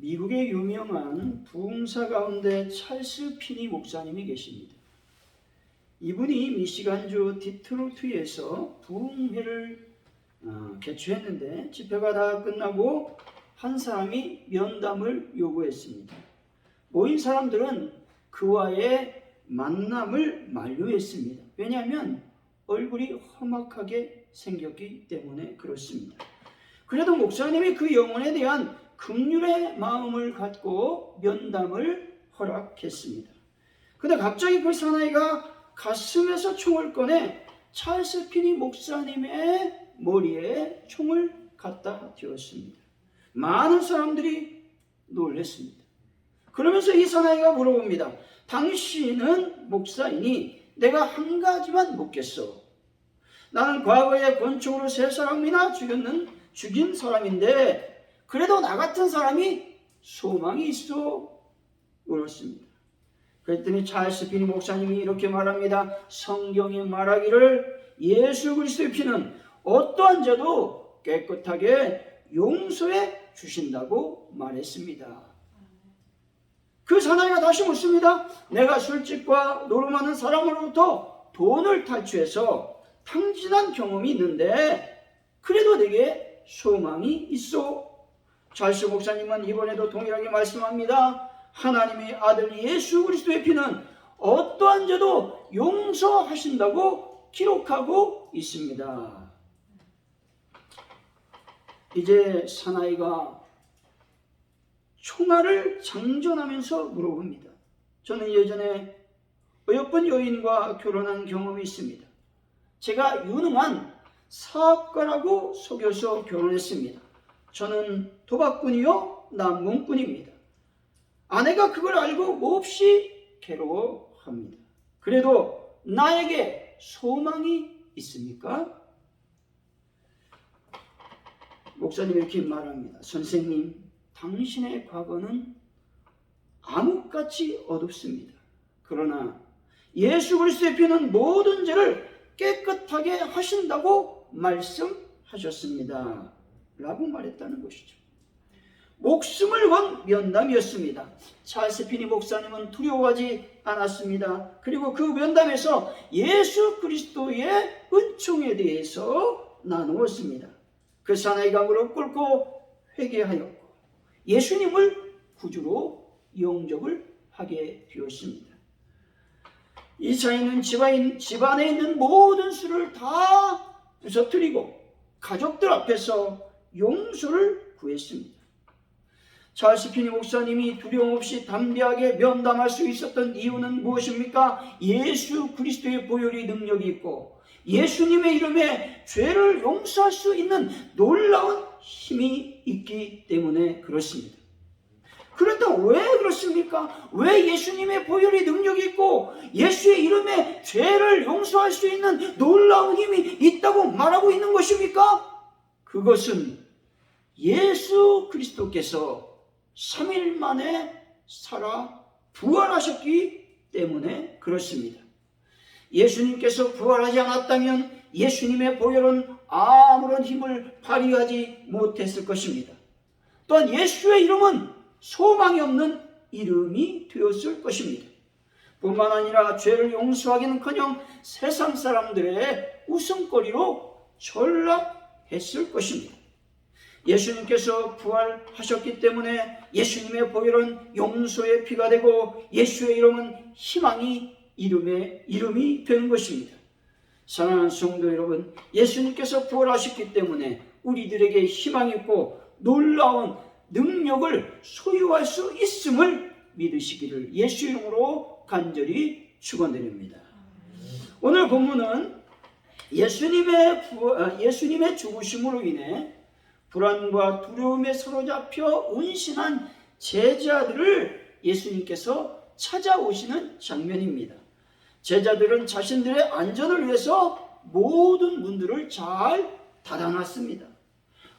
미국의 유명한 부흥사 가운데 찰스 피니 목사님이 계십니다. 이분이 미시간주 디트로이트에서 부흥회를 개최했는데 집회가 다 끝나고 한 사람이 면담을 요구했습니다. 모인 사람들은 그와의 만남을 만류했습니다. 왜냐하면 얼굴이 험악하게 생겼기 때문에 그렇습니다. 그래도 목사님이 그 영혼에 대한 긍휼의 마음을 갖고 면담을 허락했습니다. 근데 갑자기 그 사나이가 가슴에서 총을 꺼내 찰스 피니 목사님의 머리에 총을 갖다 대었습니다. 많은 사람들이 놀랐습니다. 그러면서 이 사나이가 물어봅니다. 당신은 목사이니 내가 한 가지만 묻겠소. 나는 과거에 권총으로 3사람이나 죽인 사람인데 그래도 나 같은 사람이 소망이 있어? 물었습니다. 그랬더니 찰스 피니 목사님이 이렇게 말합니다. 성경이 말하기를 예수 그리스도의 피는 어떠한 죄도 깨끗하게 용서해 주신다고 말했습니다. 그 사나이가 다시 묻습니다. 내가 술집과 노름하는 사람으로부터 돈을 탈취해서 탕진한 경험이 있는데 그래도 내게 소망이 있어? 찰스 목사님은 이번에도 동일하게 말씀합니다. 하나님의 아들 예수 그리스도의 피는 어떠한 죄도 용서하신다고 기록하고 있습니다. 이제 사나이가 총알을 장전하면서 물어봅니다. 저는 예전에 어여쁜 여인과 결혼한 경험이 있습니다. 제가 유능한 사업가라고 속여서 결혼했습니다. 저는 도박꾼이요 남공꾼입니다. 아내가 그걸 알고 몹시 괴로워합니다. 그래도 나에게 소망이 있습니까? 목사님이 이렇게 말합니다. 선생님, 당신의 과거는 암흑같이 어둡습니다. 그러나 예수 그리스도의 피는 모든 죄를 깨끗하게 하신다고 말씀하셨습니다. 라고 말했다는 것이죠. 목숨을 건 면담이었습니다. 찰스 피니 목사님은 두려워하지 않았습니다. 그리고 그 면담에서 예수 그리스도의 은총에 대해서 나누었습니다. 그 사나이가 무릎 꿇고 회개하였고 예수님을 구주로 영접을 하게 되었습니다. 이 사이는 집안에 있는 모든 수를 다 부서뜨리고 가족들 앞에서 용서를 구했습니다. 찰스 피니 목사님이 두려움 없이 담대하게 면담할 수 있었던 이유는 무엇입니까? 예수 그리스도의 보혈의 능력이 있고 예수님의 이름에 죄를 용서할 수 있는 놀라운 힘이 있기 때문에 그렇습니다. 그렇다면 왜 그렇습니까? 왜 예수님의 보혈의 능력이 있고 예수의 이름에 죄를 용서할 수 있는 놀라운 힘이 있다고 말하고 있는 것입니까? 그것은 예수 그리스도께서 3일 만에 살아 부활하셨기 때문에 그렇습니다. 예수님께서 부활하지 않았다면 예수님의 보혈은 아무런 힘을 발휘하지 못했을 것입니다. 또한 예수의 이름은 소망이 없는 이름이 되었을 것입니다. 뿐만 아니라 죄를 용서하기는커녕 세상 사람들의 웃음거리로 전락했을 것입니다. 예수님께서 부활하셨기 때문에 예수님의 보혈은 용서의 피가 되고 예수의 이름은 희망이 이름이 되는 것입니다. 사랑하는 성도 여러분, 예수님께서 부활하셨기 때문에 우리들에게 희망이 있고 놀라운 능력을 소유할 수 있음을 믿으시기를 예수 이름으로 간절히 축원드립니다. 오늘 본문은 예수님의 죽으심으로 인해 불안과 두려움에 사로잡혀 은신한 제자들을 예수님께서 찾아오시는 장면입니다. 제자들은 자신들의 안전을 위해서 모든 문들을 잘 닫아놨습니다.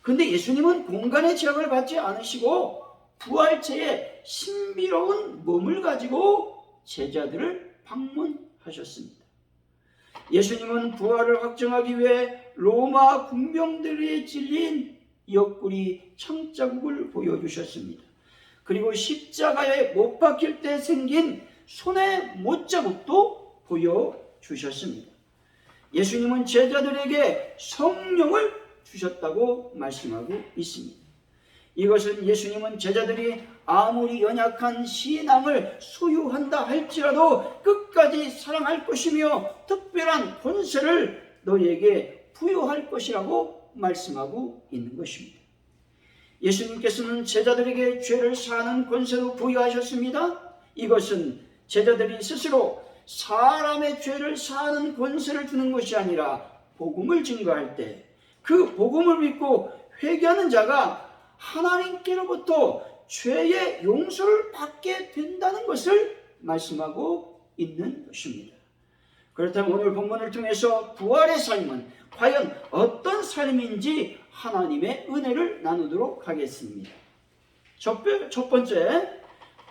그런데 예수님은 공간의 제약을 받지 않으시고 부활체의 신비로운 몸을 가지고 제자들을 방문하셨습니다. 예수님은 부활을 확정하기 위해 로마 군병들에 찔린 옆구리 창자국을 보여주셨습니다. 그리고 십자가에 못 박힐 때 생긴 손의 못자국도 보여주셨습니다. 예수님은 제자들에게 성령을 주셨다고 말씀하고 있습니다. 이것은 예수님은 제자들이 아무리 연약한 신앙을 소유한다 할지라도 끝까지 사랑할 것이며 특별한 권세를 너희에게 부여할 것이라고 말씀하고 있는 것입니다. 예수님께서는 제자들에게 죄를 사하는 권세도 부여하셨습니다. 이것은 제자들이 스스로 사람의 죄를 사하는 권세를 주는 것이 아니라 복음을 증거할 때 그 복음을 믿고 회개하는 자가 하나님께로부터 죄의 용서를 받게 된다는 것을 말씀하고 있는 것입니다. 그렇다면 오늘 본문을 통해서 부활의 삶은 과연 어떤 삶인지 하나님의 은혜를 나누도록 하겠습니다. 첫 번째,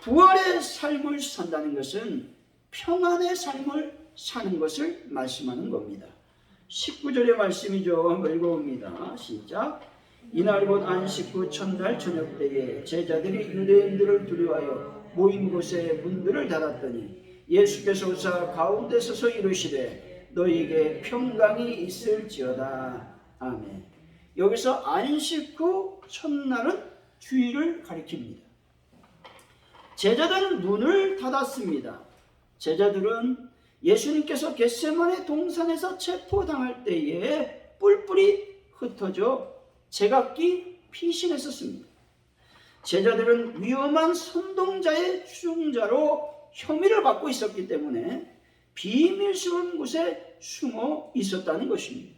부활의 삶을 산다는 것은 평안의 삶을 사는 것을 말씀하는 겁니다. 19절의 말씀이죠. 한번 읽어봅니다. 시작. 이날 곧 안식 후 첫날 저녁 때에 제자들이 유대인들을 두려워하여 모인 곳에 문들을 닫았더니 예수께서 오사 가운데 서서 이르시되 너희에게 평강이 있을지어다. 아멘. 여기서 안식 후 첫날은 주일을 가리킵니다. 제자들은 문을 닫았습니다. 제자들은 예수님께서 겟세마네 동산에서 체포당할 때에 뿔뿔이 흩어져 제각기 피신했었습니다. 제자들은 위험한 선동자의 추종자로 혐의를 받고 있었기 때문에 비밀스러운 곳에 숨어 있었다는 것입니다.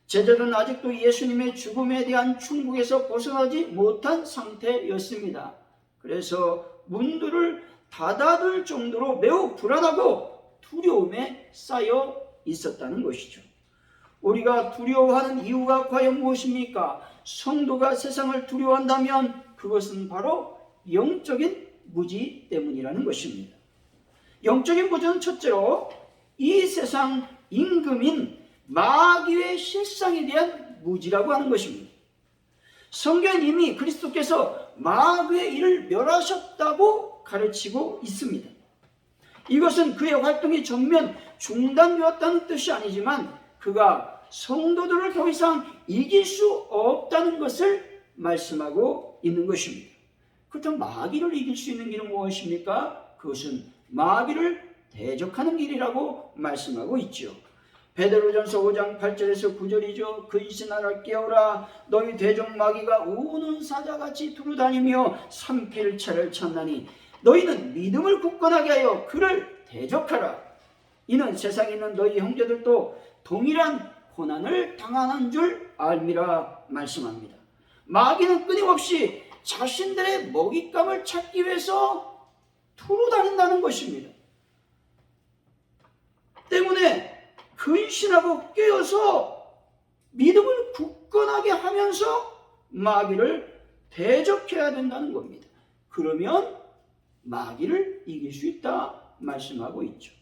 제자들은 아직도 예수님의 죽음에 대한 충격에서 벗어나지 못한 상태였습니다. 그래서 문들을 닫아둘 정도로 매우 불안하고 두려움에 쌓여 있었다는 것이죠. 우리가 두려워하는 이유가 과연 무엇입니까? 성도가 세상을 두려워한다면 그것은 바로 영적인 무지 때문이라는 것입니다. 영적인 무지는 첫째로 이 세상 임금인 마귀의 실상에 대한 무지라고 하는 것입니다. 성경은 이미 그리스도께서 마귀의 일을 멸하셨다고 가르치고 있습니다. 이것은 그의 활동이 전면 중단되었다는 뜻이 아니지만 그가 성도들을 더 이상 이길 수 없다는 것을 말씀하고 있는 것입니다. 그렇다면 마귀를 이길 수 있는 길은 무엇입니까? 그것은 마귀를 대적하는 길이라고 말씀하고 있죠. 베드로전서 5장 8절에서 9절이죠. 근신하라 깨어라 너희 대적 마귀가 우는 사자같이 두루다니며 삼킬채를 찾나니 너희는 믿음을 굳건하게 하여 그를 대적하라. 이는 세상에 있는 너희 형제들도 동일한 고난을 당하는 줄 알미라 말씀합니다. 마귀는 끊임없이 자신들의 먹잇감을 찾기 위해서 두루다닌다는 것입니다. 때문에 근신하고 깨어서 믿음을 굳건하게 하면서 마귀를 대적해야 된다는 겁니다. 그러면 마귀를 이길 수 있다 말씀하고 있죠.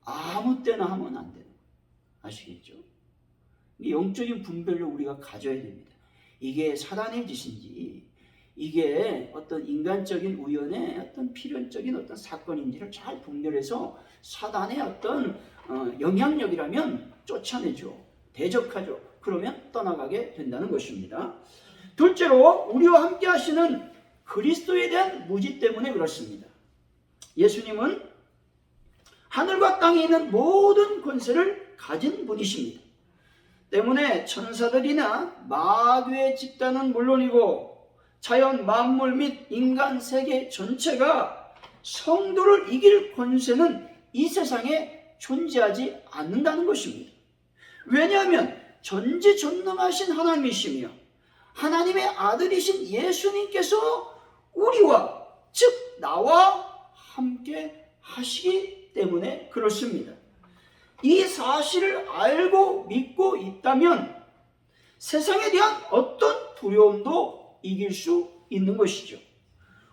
아무 때나 하면 안 되는 거예요. 아시겠죠? 영적인 분별을 우리가 가져야 됩니다. 이게 사단의 짓인지 이게 어떤 인간적인 우연의 어떤 필연적인 어떤 사건인지를 잘 분별해서 사단의 어떤 영향력이라면 쫓아내죠. 대적하죠. 그러면 떠나가게 된다는 것입니다. 둘째로 우리와 함께 하시는 그리스도에 대한 무지 때문에 그렇습니다. 예수님은 하늘과 땅에 있는 모든 권세를 가진 분이십니다. 때문에 천사들이나 마귀의 집단은 물론이고 자연 만물 및 인간 세계 전체가 성도를 이길 권세는 이 세상에 존재하지 않는다는 것입니다. 왜냐하면 전지전능하신 하나님이시며 하나님의 아들이신 예수님께서 우리와 즉 나와 함께 하시기 때문에 그렇습니다. 이 사실을 알고 믿고 있다면 세상에 대한 어떤 두려움도 이길 수 있는 것이죠.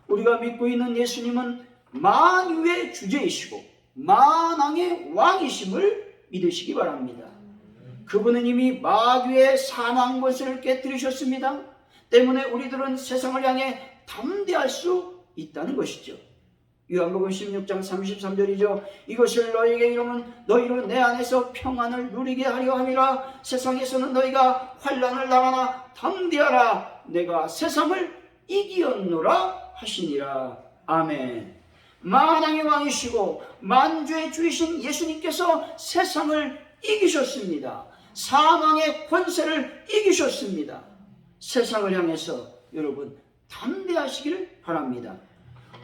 우리가 믿고 있는 예수님은 만유의 주제이시고 만왕의 왕이심을 믿으시기 바랍니다. 그분은 이미 마귀의 사망 권세를 깨뜨리셨습니다. 때문에 우리들은 세상을 향해 담대할 수 있다는 것이죠. 요한복음 16장 33절이죠. 이것을 너희에게 이르면 너희로 내 안에서 평안을 누리게 하려 함이라. 세상에서는 너희가 환난을 당하나 담대하라. 내가 세상을 이기었노라 하시니라. 아멘. 만왕의 왕이시고 만주의 주이신 예수님께서 세상을 이기셨습니다. 사망의 권세를 이기셨습니다. 세상을 향해서 여러분 담대하시기를 바랍니다.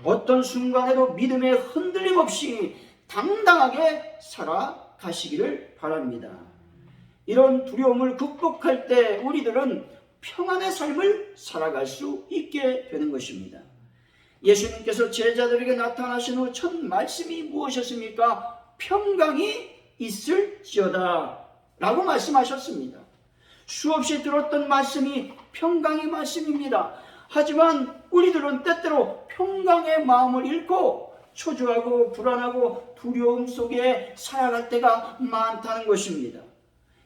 어떤 순간에도 믿음에 흔들림 없이 당당하게 살아가시기를 바랍니다. 이런 두려움을 극복할 때 우리들은 평안의 삶을 살아갈 수 있게 되는 것입니다. 예수님께서 제자들에게 나타나신 후 첫 말씀이 무엇이었습니까? 평강이 있을지어다 라고 말씀하셨습니다. 수없이 들었던 말씀이 평강의 말씀입니다. 하지만 우리들은 때때로 평강의 마음을 잃고 초조하고 불안하고 두려움 속에 살아갈 때가 많다는 것입니다.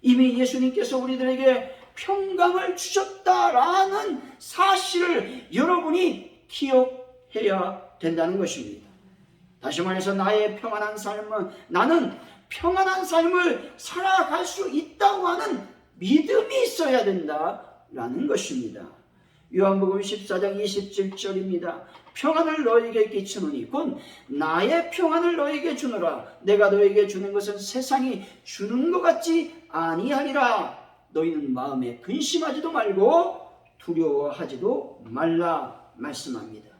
이미 예수님께서 우리들에게 평강을 주셨다라는 사실을 여러분이 기억해야 된다는 것입니다. 다시 말해서 나의 평안한 삶은, 나는 평안한 삶을 살아갈 수 있다고 하는 믿음이 있어야 된다라는 것입니다. 요한복음 14장 27절입니다. 평안을 너에게 끼치노니 곧 나의 평안을 너에게 주노라. 내가 너에게 주는 것은 세상이 주는 것 같지 아니하리라. 너희는 마음에 근심하지도 말고 두려워하지도 말라 말씀합니다.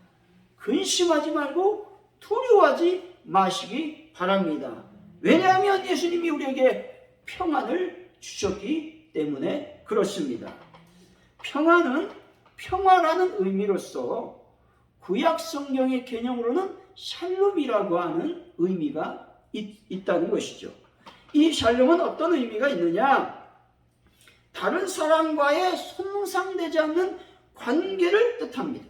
근심하지 말고 두려워하지 마시기 바랍니다. 왜냐하면 예수님이 우리에게 평안을 주셨기 때문에 그렇습니다. 평안은 평화라는 의미로서 구약 성경의 개념으로는 샬롬이라고 하는 의미가 있다는 것이죠. 이 샬롬은 어떤 의미가 있느냐? 다른 사람과의 손상되지 않는 관계를 뜻합니다.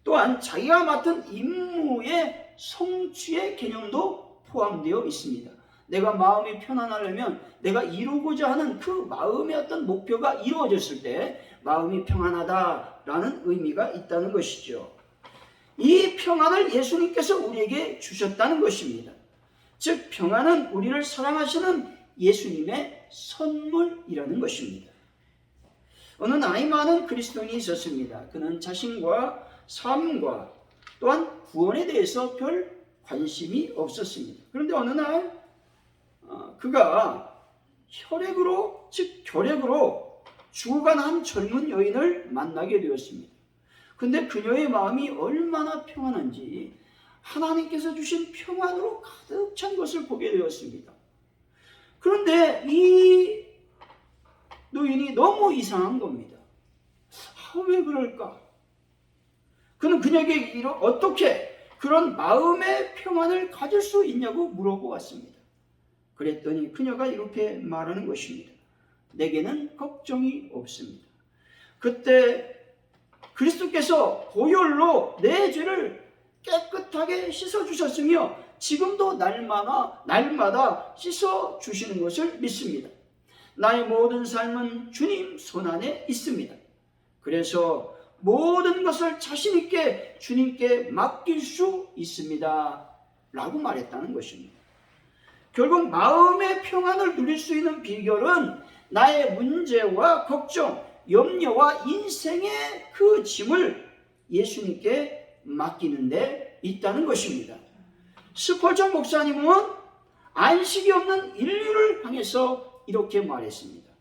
또한 자기가 맡은 임무의 성취의 개념도 포함되어 있습니다. 내가 마음이 편안하려면 내가 이루고자 하는 그 마음의 어떤 목표가 이루어졌을 때 마음이 평안하다라는 의미가 있다는 것이죠. 이 평안을 예수님께서 우리에게 주셨다는 것입니다. 즉 평안은 우리를 사랑하시는 예수님의 선물이라는 것입니다. 어느 나이 많은 그리스도인이 있었습니다. 그는 자신과 삶과 또한 구원에 대해서 별 관심이 없었습니다. 그런데 어느 날 그가 혈액으로, 즉 결핵으로 죽어간 한 젊은 여인을 만나게 되었습니다. 근데 그녀의 마음이 얼마나 평안한지 하나님께서 주신 평안으로 가득 찬 것을 보게 되었습니다. 그런데 이 노인이 너무 이상한 겁니다. 왜 그럴까? 그는 그녀에게 어떻게 그런 마음의 평안을 가질 수 있냐고 물어보았습니다. 그랬더니 그녀가 이렇게 말하는 것입니다. 내게는 걱정이 없습니다. 그때 그리스도께서 보혈로 내 죄를 깨끗하게 씻어주셨으며 지금도 날마다 씻어주시는 것을 믿습니다. 나의 모든 삶은 주님 손안에 있습니다. 그래서 모든 것을 자신 있게 주님께 맡길 수 있습니다. 라고 말했다는 것입니다. 결국 마음의 평안을 누릴 수 있는 비결은 나의 문제와 걱정, 염려와 인생의 그 짐을 예수님께 맡기는 데 있다는 것입니다. 스펄전 목사님은 안식이 없는 인류를 향해서 이렇게 말했습니다.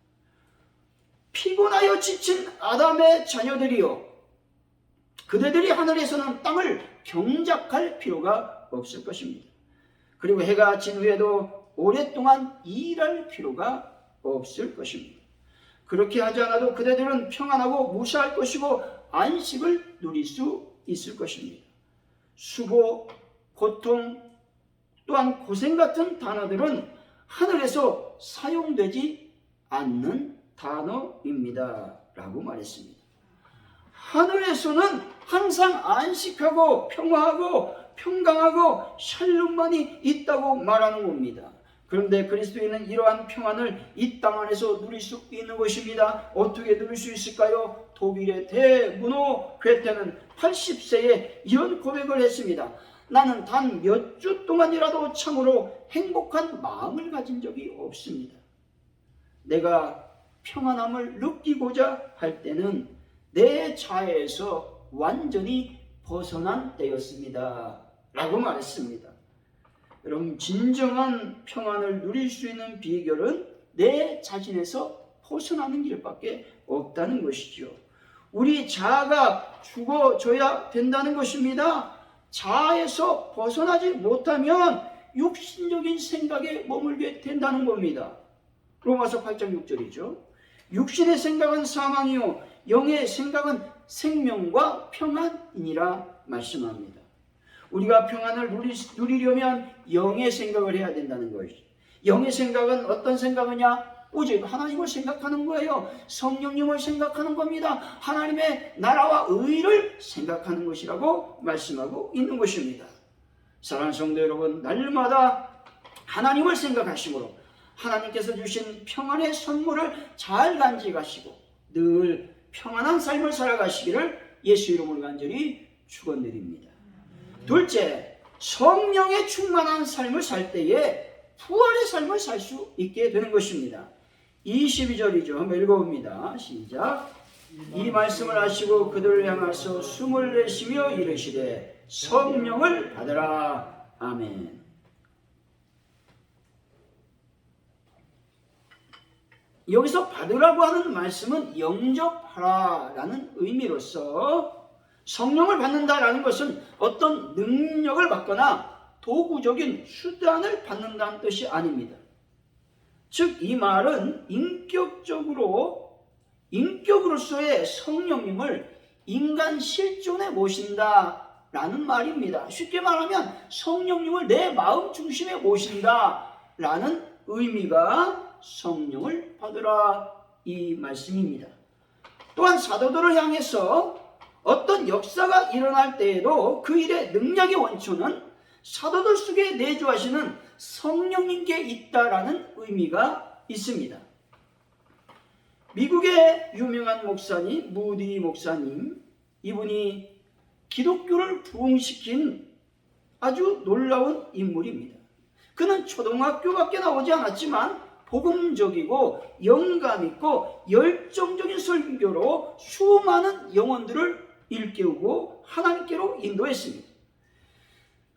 피곤하여 지친 아담의 자녀들이여, 그대들이 하늘에서는 땅을 경작할 필요가 없을 것입니다. 그리고 해가 진 후에도 오랫동안 일할 필요가 없을 것입니다. 그렇게 하지 않아도 그대들은 평안하고 무사할 것이고 안식을 누릴 수 있을 것입니다. 수고, 고통, 또한 고생 같은 단어들은 하늘에서 사용되지 않는 단어입니다. 라고 말했습니다. 하늘에서는 항상 안식하고 평화하고 평강하고 샬롬만이 있다고 말하는 겁니다. 그런데 그리스도인은 이러한 평안을 이 땅 안에서 누릴 수 있는 것입니다. 어떻게 누릴 수 있을까요? 독일의 대문호 괴테는 80세에 이런 고백을 했습니다. 나는 단 몇 주 동안이라도 참으로 행복한 마음을 가진 적이 없습니다. 내가 평안함을 느끼고자 할 때는 내 자아에서 완전히 벗어난 때였습니다. 라고 말했습니다. 여러분, 진정한 평안을 누릴 수 있는 비결은 내 자신에서 벗어나는 길밖에 없다는 것이죠. 우리 자아가 죽어져야 된다는 것입니다. 자아에서 벗어나지 못하면 육신적인 생각에 머물게 된다는 겁니다. 로마서 8장 6절이죠. 육신의 생각은 사망이요 영의 생각은 생명과 평안이니라 말씀합니다. 우리가 평안을 누리려면 영의 생각을 해야 된다는 것이죠. 영의 생각은 어떤 생각이냐? 오직 하나님을 생각하는 거예요. 성령님을 생각하는 겁니다. 하나님의 나라와 의를 생각하는 것이라고 말씀하고 있는 것입니다. 사랑하는 성도 여러분, 날마다 하나님을 생각하심으로 하나님께서 주신 평안의 선물을 잘 간직하시고 늘 평안한 삶을 살아가시기를 예수 이름으로 간절히 축원드립니다. 둘째, 성령의 충만한 삶을 살 때에 부활의 삶을 살 수 있게 되는 것입니다. 22절이죠. 한번 읽어봅니다. 시작. 이 말씀을 하시고 그들을 향하서 숨을 내쉬며 이르시되 성령을 받으라. 아멘. 여기서 받으라고 하는 말씀은 영접하라라는 의미로서 성령을 받는다라는 것은 어떤 능력을 받거나 도구적인 수단을 받는다는 뜻이 아닙니다. 즉, 이 말은 인격으로서의 성령님을 인간 실존에 모신다라는 말입니다. 쉽게 말하면 성령님을 내 마음 중심에 모신다라는 의미가 성령을 받으라 이 말씀입니다. 또한 사도들을 향해서 어떤 역사가 일어날 때에도 그 일의 능력의 원초는 사도들 속에 내주하시는 성령님께 있다라는 의미가 있습니다. 미국의 유명한 목사님 무디 목사님, 이분이 기독교를 부흥시킨 아주 놀라운 인물입니다. 그는 초등학교밖에 나오지 않았지만 복음적이고 영감 있고 열정적인 설교로 수많은 영혼들을 일깨우고 하나님께로 인도했습니다.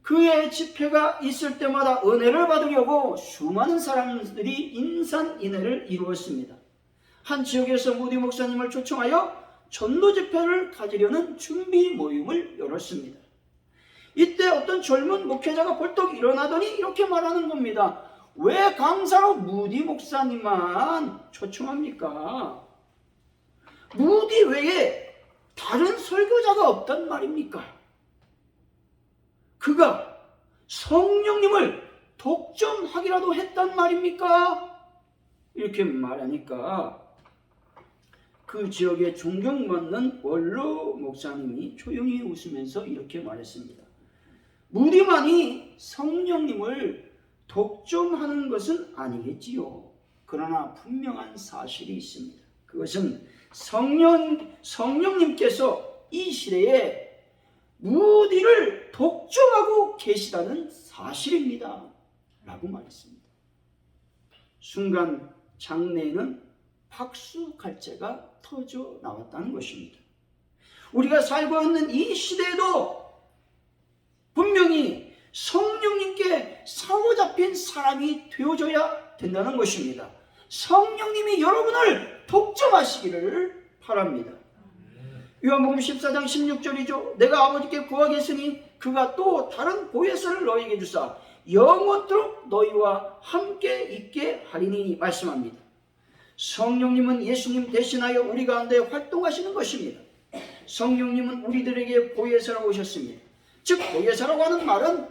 그의 집회가 있을 때마다 은혜를 받으려고 수많은 사람들이 인산인해를 이루었습니다. 한 지역에서 무디 목사님을 초청하여 전도 집회를 가지려는 준비 모임을 열었습니다. 이때 어떤 젊은 목회자가 벌떡 일어나더니 이렇게 말하는 겁니다. 왜 강사로 무디 목사님만 초청합니까? 무디 외에 다른 설교자가 없단 말입니까? 그가 성령님을 독점하기라도 했단 말입니까? 이렇게 말하니까 그 지역에 존경받는 원로 목사님이 조용히 웃으면서 이렇게 말했습니다. 무디만이 성령님을 독점하는 것은 아니겠지요. 그러나 분명한 사실이 있습니다. 그것은 성령님께서 이 시대에 무디를 독점하고 계시다는 사실입니다. 라고 말했습니다. 순간 장내에는 박수 갈채가 터져 나왔다는 것입니다. 우리가 살고 있는 이 시대에도 분명히 성령님께 사로잡힌 사람이 되어줘야 된다는 것입니다. 성령님이 여러분을 독점하시기를 바랍니다. 요한복음 14장 16절이죠. 내가 아버지께 구하겠으니 그가 또 다른 보혜사를 너희에게 주사 영원토록 너희와 함께 있게 하리니 말씀합니다. 성령님은 예수님 대신하여 우리 가운데 활동하시는 것입니다. 성령님은 우리들에게 보혜사로 오셨습니다. 즉 보혜사라고 하는 말은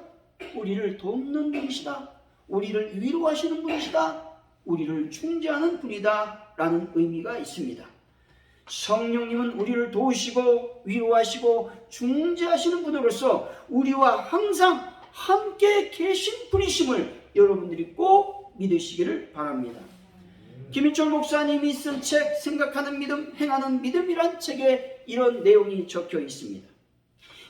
우리를 돕는 분이시다, 우리를 위로하시는 분이시다, 우리를 중재하는 분이다 라는 의미가 있습니다. 성령님은 우리를 도우시고 위로하시고 중재하시는 분으로서 우리와 항상 함께 계신 분이심을 여러분들이 꼭 믿으시기를 바랍니다. 김인철 목사님이 쓴 책 생각하는 믿음, 행하는 믿음이란 책에 이런 내용이 적혀 있습니다.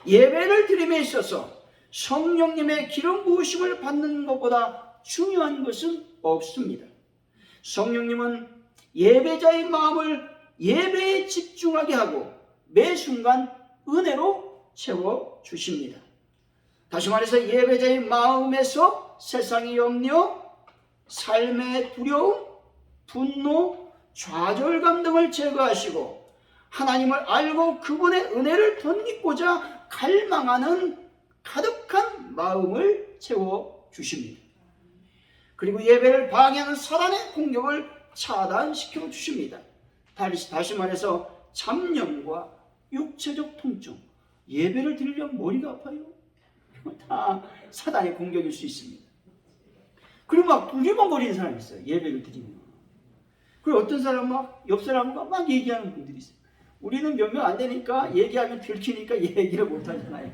예배를 드림에 있어서 성령님의 기름 부으심을 받는 것보다 중요한 것은 없습니다. 성령님은 예배자의 마음을 예배에 집중하게 하고 매 순간 은혜로 채워주십니다. 다시 말해서 예배자의 마음에서 세상의 염려, 삶의 두려움, 분노, 좌절감 등을 제거하시고 하나님을 알고 그분의 은혜를 덧입고자 갈망하는 가득한 마음을 채워주십니다. 그리고 예배를 방해하는 사단의 공격을 차단시켜 주십니다. 다시 말해서 잡념과 육체적 통증, 예배를 드리려면 머리가 아파요. 다 사단의 공격일 수 있습니다. 그리고 막 두리번거리는 사람이 있어요. 예배를 드리면. 그리고 어떤 사람은 옆 사람과 막 얘기하는 분들이 있어요. 우리는 몇 명 안 되니까 얘기하면 들키니까 얘기를 못 하잖아요.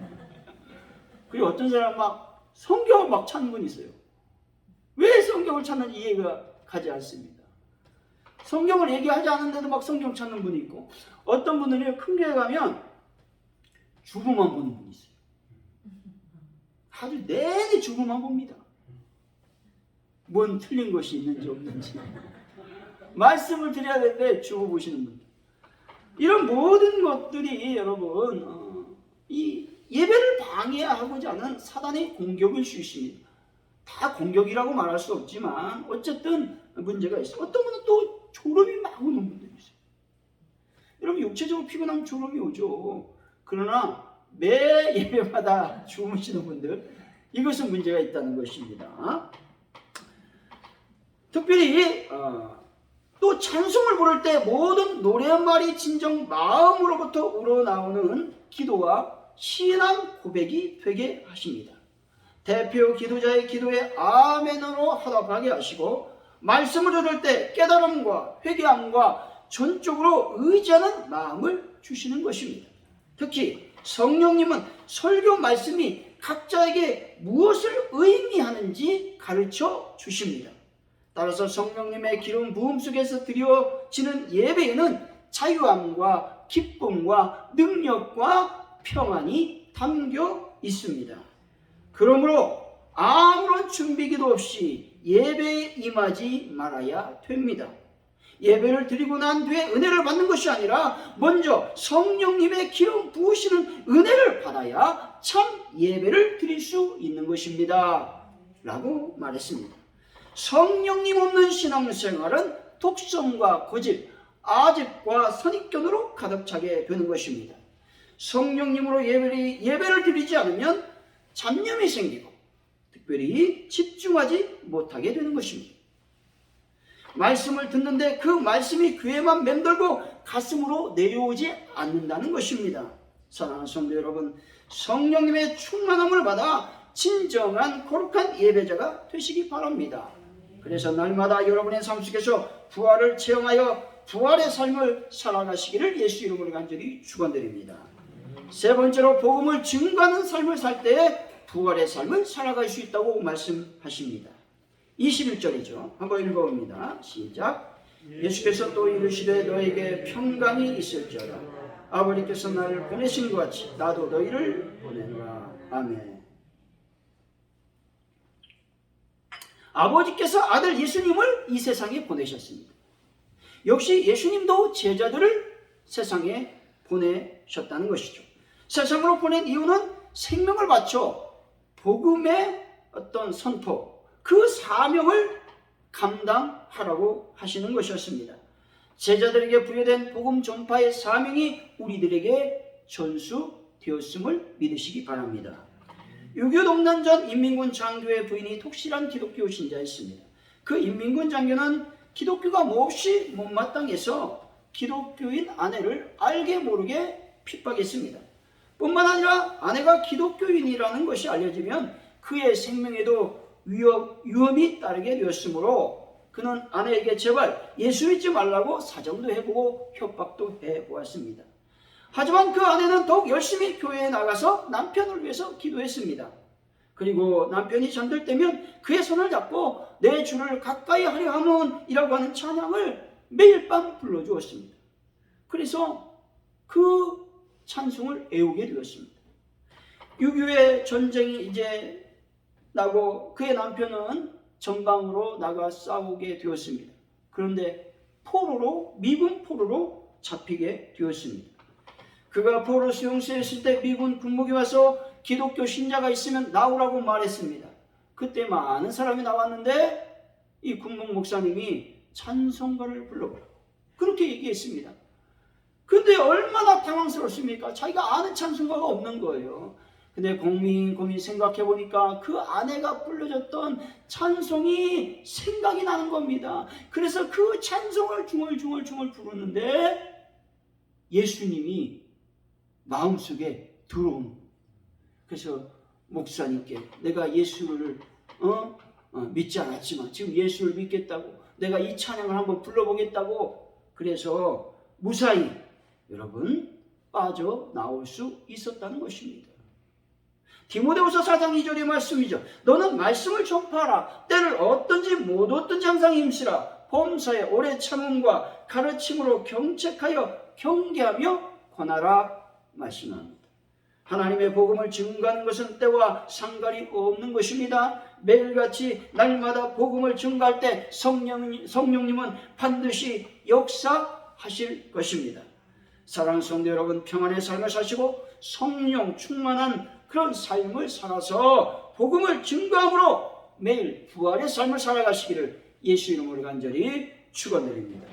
그리고 어떤 사람은 막 성경을 막 찾는 분이 있어요. 왜 성경을 찾는지 이해가 가지 않습니다. 성경을 얘기하지 않는데도 막 성경 찾는 분이 있고, 어떤 분들은 큰 교회 가면 주부만 보는 분이 있어요. 아주 내내 주부만 봅니다. 뭔 틀린 것이 있는지 없는지. 말씀을 드려야 되는데 주부 보시는 분들. 이런 모든 것들이 여러분 이 예배를 방해하고자 하는 사단의 공격일 수 있습니다. 다 공격이라고 말할 수 없지만 어쨌든 문제가 있어요. 어떤 분은 또 졸음이 막 오는 분들이 있어요. 여러분 육체적으로 피곤하면 졸음이 오죠. 그러나 매 예배마다 주무시는 분들, 이것은 문제가 있다는 것입니다. 특별히 또 찬송을 부를 때 모든 노랫말이 진정 마음으로부터 우러나오는 기도와 신앙 고백이 되게 하십니다. 대표 기도자의 기도에 아멘으로 화답하게 하시고, 말씀을 들을 때 깨달음과 회개함과 전적으로 의지하는 마음을 주시는 것입니다. 특히 성령님은 설교 말씀이 각자에게 무엇을 의미하는지 가르쳐 주십니다. 따라서 성령님의 기름 부음 속에서 드려지는 예배에는 자유함과 기쁨과 능력과 평안이 담겨 있습니다. 그러므로 아무런 준비기도 없이 예배에 임하지 말아야 됩니다. 예배를 드리고 난 뒤에 은혜를 받는 것이 아니라 먼저 성령님의 기름 부으시는 은혜를 받아야 참 예배를 드릴 수 있는 것입니다. 라고 말했습니다. 성령님 없는 신앙생활은 독성과 고집, 아집과 선입견으로 가득 차게 되는 것입니다. 성령님으로 예배를 드리지 않으면 잡념이 생기고 특별히 집중하지 못하게 되는 것입니다. 말씀을 듣는데 그 말씀이 귀에만 맴돌고 가슴으로 내려오지 않는다는 것입니다. 사랑하는 성도 여러분, 성령님의 충만함을 받아 진정한 거룩한 예배자가 되시기 바랍니다. 그래서 날마다 여러분의 삶 속에서 부활을 체험하여 부활의 삶을 살아가시기를 예수 이름으로 간절히 축원드립니다. 세 번째로 복음을 증거하는 삶을 살 때에 부활의 삶을 살아갈 수 있다고 말씀하십니다. 21절이죠. 한번 읽어봅니다. 시작. 예수께서 또 이르시되 너에게 평강이 있을지어다. 아버지께서 나를 보내신 것 같이 나도 너희를 보내노라. 아멘. 아버지께서 아들 예수님을 이 세상에 보내셨습니다. 역시 예수님도 제자들을 세상에 보내셨다는 것이죠. 세상으로 보낸 이유는 생명을 바쳐 복음의 어떤 선포, 그 사명을 감당하라고 하시는 것이었습니다. 제자들에게 부여된 복음 전파의 사명이 우리들에게 전수되었음을 믿으시기 바랍니다. 6.25 동란 전 인민군 장교의 부인이 독실한 기독교 신자였습니다. 그 인민군 장교는 기독교가 몹시 못마땅해서 기독교인 아내를 알게 모르게 핍박했습니다. 뿐만 아니라 아내가 기독교인이라는 것이 알려지면 그의 생명에도 위험이 따르게 되었으므로 그는 아내에게 제발 예수 믿지 말라고 사정도 해보고 협박도 해보았습니다. 하지만 그 아내는 더욱 열심히 교회에 나가서 남편을 위해서 기도했습니다. 그리고 남편이 잠들 때면 그의 손을 잡고 내 주를 가까이 하려 함은이라고 하는 찬양을 매일 밤 불러주었습니다. 그래서 그 찬송을 애우게 되었습니다. 6.25의 전쟁이 이제 나고 그의 남편은 전방으로 나가 싸우게 되었습니다. 그런데 미군 포로로 잡히게 되었습니다. 그가 포로 수용소에 있을 때 미군 군목이 와서 기독교 신자가 있으면 나오라고 말했습니다. 그때 많은 사람이 나왔는데 이 군목 목사님이 찬송가를 불러보라 그렇게 얘기했습니다. 근데 얼마나 당황스럽습니까? 자기가 아는 찬송가가 없는 거예요. 근데 고민 생각해 보니까 그 아내가 불러줬던 찬송이 생각이 나는 겁니다. 그래서 그 찬송을 중얼중얼 부르는데 예수님이 마음속에 들어오는 거예요. 그래서 목사님께 내가 예수를 믿지 않았지만 지금 예수를 믿겠다고, 내가 이 찬양을 한번 불러보겠다고, 그래서 무사히 여러분 빠져나올 수 있었다는 것입니다. 디모데후서 4장 2절의 말씀이죠. 너는 말씀을 전파하라. 때를 얻든지 못 얻든지 항상 힘쓰라. 범사에 오래 참음과 가르침으로 경책하여 경계하며 권하라 말씀합니다. 하나님의 복음을 증거하는 것은 때와 상관이 없는 것입니다. 매일같이 날마다 복음을 증거할 때 성령님은 반드시 역사하실 것입니다. 사랑하는 성도 여러분, 평안의 삶을 사시고 성령 충만한 그런 삶을 살아서 복음을 증거함으로 매일 부활의 삶을 살아가시기를 예수 이름으로 간절히 축원드립니다.